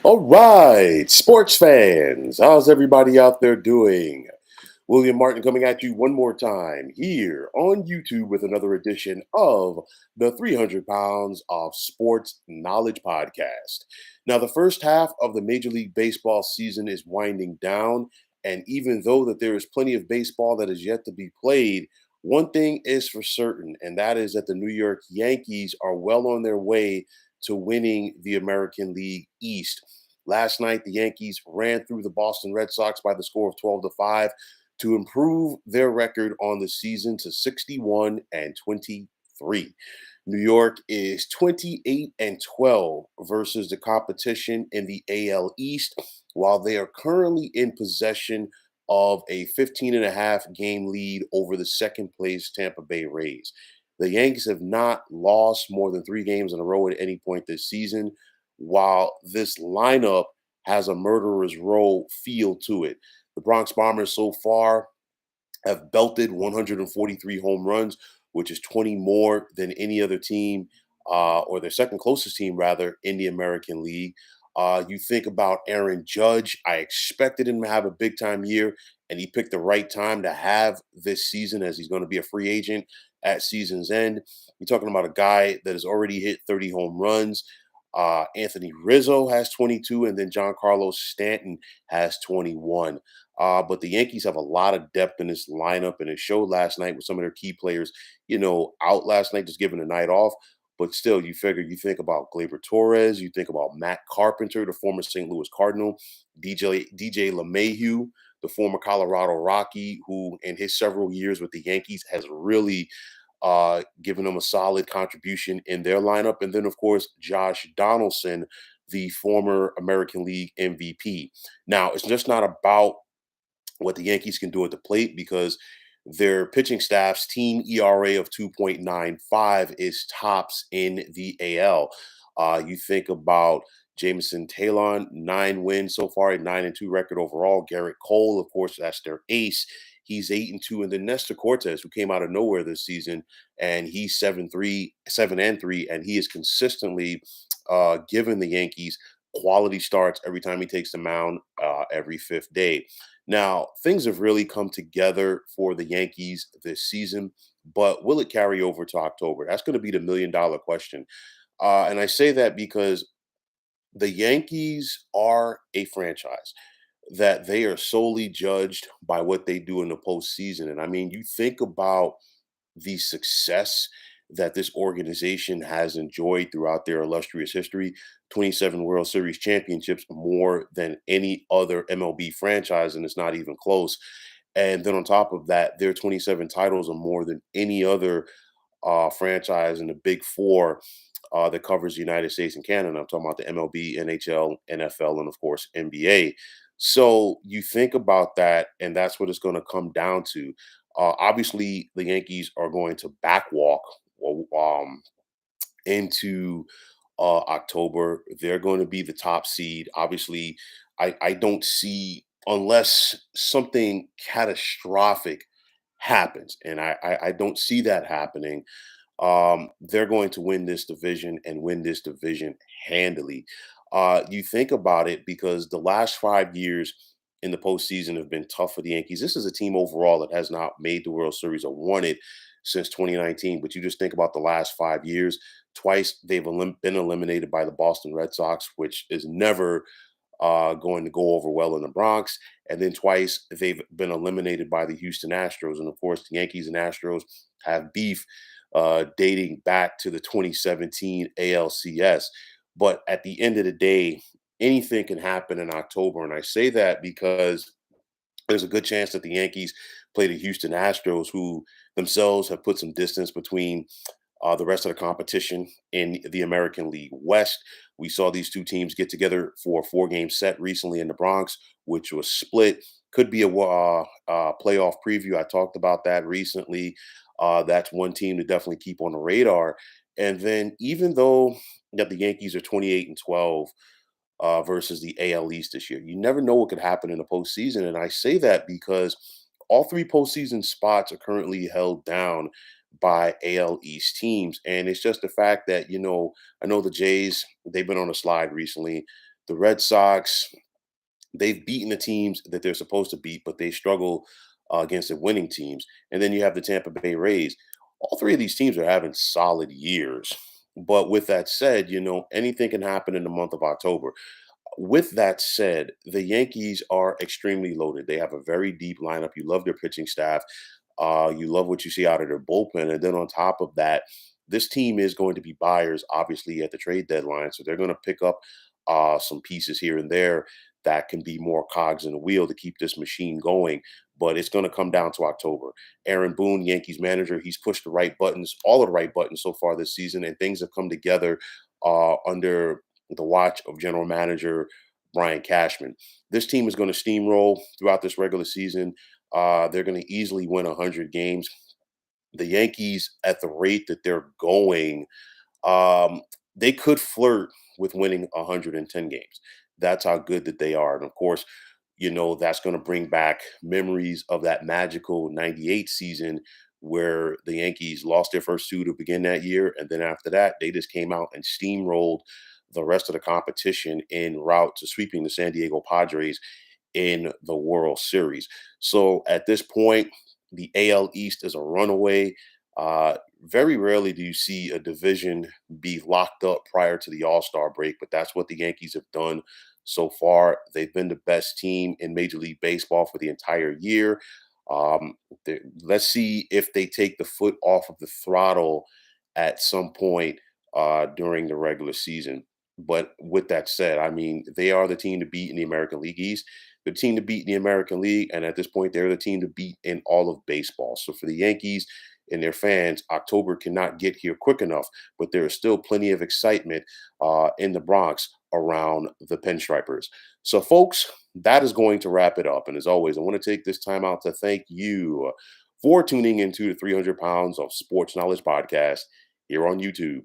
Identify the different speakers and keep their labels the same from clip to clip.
Speaker 1: All right, sports fans, how's everybody out there doing? William Martin coming at you one more time here on YouTube with another edition of the 300 Pounds of Sports Knowledge Podcast. Now, the first half of the Major League Baseball season is winding down, and even though that there is plenty of baseball that is yet to be played, one thing is for certain, and that is that the New York Yankees are well on their way to winning the American League East. Last night, the Yankees ran through the Boston Red Sox by the score of 12-5 to improve their record on the season to 61 and 23. New York is 28 and 12 versus the competition in the AL East, while they are currently in possession of a 15 and a half game lead over the second place Tampa Bay Rays. The Yankees have not lost more than 3 games in a row at any point this season, while this lineup has a murderer's row feel to it. The Bronx Bombers so far have belted 143 home runs, which is 20 more than any other team, or their second closest team, rather, in the American League. You think about Aaron Judge. I expected him to have a big time year, and he picked the right time to have this season as he's going to be a free agent at season's end. You're talking about a guy that has already hit 30 home runs. Anthony Rizzo has 22, and then John Carlos Stanton has 21. But the Yankees have a lot of depth in this lineup, and it showed last night with some of their key players, out last night, just giving a night off. But still, you think about Gleyber Torres, you think about Matt Carpenter, the former St. Louis Cardinal, DJ LeMahieu, the former Colorado Rocky, who in his several years with the Yankees has really giving them a solid contribution in their lineup. And then, of course, Josh Donaldson, the former American League MVP. Now, it's just not about what the Yankees can do at the plate because their pitching staff's team ERA of 2.95 is tops in the AL. You think about Jameson Talon, 9 wins so far, a 9-2 record overall. Garrett Cole, of course, that's their ace. He's 8-2, and then Nestor Cortez, who came out of nowhere this season, and he's 7-3, and he is consistently given the Yankees quality starts every time he takes the mound, every fifth day. Now, things have really come together for the Yankees this season, but will it carry over to October? That's going to be the million-dollar question. And I say that because the Yankees are a franchise that they are solely judged by what they do in the postseason. And I mean, you think about the success that this organization has enjoyed throughout their illustrious history, 27 World Series championships, more than any other MLB franchise, and it's not even close. And then on top of that, their 27 titles are more than any other franchise in the Big Four that covers the United States and Canada. I'm talking about the MLB, NHL, NFL, and of course NBA. So you think about that, and that's what it's going to come down to. Obviously, the Yankees are going to backwalk um, into October. They're going to be the top seed. Obviously, I don't see unless something catastrophic happens, and I don't see that happening. They're going to win this division and win this division handily. You think about it because the last 5 years in the postseason have been tough for the Yankees. This is a team overall that has not made the World Series or won it since 2019. But you just think about the last 5 years. Twice they've been eliminated by the Boston Red Sox, which is never going to go over well in the Bronx. And then twice they've been eliminated by the Houston Astros. And of course, the Yankees and Astros have beef dating back to the 2017 ALCS. But at the end of the day, anything can happen in October. And I say that because there's a good chance that the Yankees play the Houston Astros, who themselves have put some distance between the rest of the competition in the American League West. We saw these two teams get together for a 4 game set recently in the Bronx, which was split. Could be a playoff preview. I talked about that recently. That's one team to definitely keep on the radar. And then, even though that the Yankees are 28 and 12 versus the AL East this year, you never know what could happen in the postseason. And I say that because all three postseason spots are currently held down by AL East teams. And it's just the fact that, I know the Jays, they've been on a slide recently. The Red Sox, they've beaten the teams that they're supposed to beat, but they struggle against the winning teams. And then you have the Tampa Bay Rays. All three of these teams are having solid years. But with that said, anything can happen in the month of October. With that said, the Yankees are extremely loaded. They have a very deep lineup. You love their pitching staff. You love what you see out of their bullpen. And then on top of that, this team is going to be buyers, obviously, at the trade deadline. So they're going to pick up some pieces here and there that can be more cogs in the wheel to keep this machine going. But it's going to come down to October. Aaron Boone, Yankees manager, he's pushed the right buttons, all of the right buttons so far this season, and things have come together under the watch of general manager Brian Cashman. This team is going to steamroll throughout this regular season. They're going to easily win 100 games. The Yankees, at the rate that they're going, um, they could flirt with winning 110 games. That's how good that they are. And of course, that's going to bring back memories of that magical 98 season where the Yankees lost their first two to begin that year. And then after that, they just came out and steamrolled the rest of the competition en route to sweeping the San Diego Padres in the World Series. So at this point, the AL East is a runaway. Very rarely do you see a division be locked up prior to the All Star break, but that's what the Yankees have done so far. They've been the best team in Major League Baseball for the entire year. Let's see if they take the foot off of the throttle at some point during the regular season. But with that said, I mean, they are the team to beat in the American League East, the team to beat in the American League, and at this point, they're the team to beat in all of baseball. So for the Yankees and their fans, October cannot get here quick enough, but there is still plenty of excitement in the Bronx around the Pinstripers. So, folks, that is going to wrap it up. And as always, I want to take this time out to thank you for tuning into the 300 Pounds of Sports Knowledge podcast here on YouTube.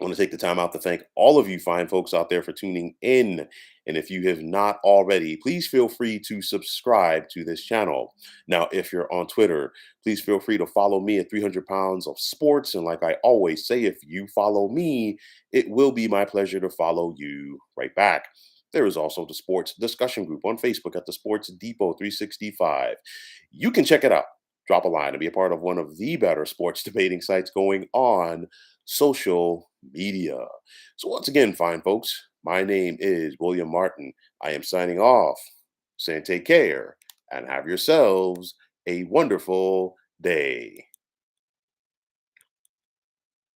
Speaker 1: I want to take the time out to thank all of you fine folks out there for tuning in. And if you have not already, please feel free to subscribe to this channel. Now, if you're on Twitter, please feel free to follow me at 300 Pounds of Sports. And like I always say, if you follow me, it will be my pleasure to follow you right back. There is also the sports discussion group on Facebook at the Sports Depot 365. You can check it out. Drop a line and be a part of one of the better sports debating sites going on social media. So, once again, fine folks, my name is William Martin. I am signing off, saying take care and have yourselves a wonderful day.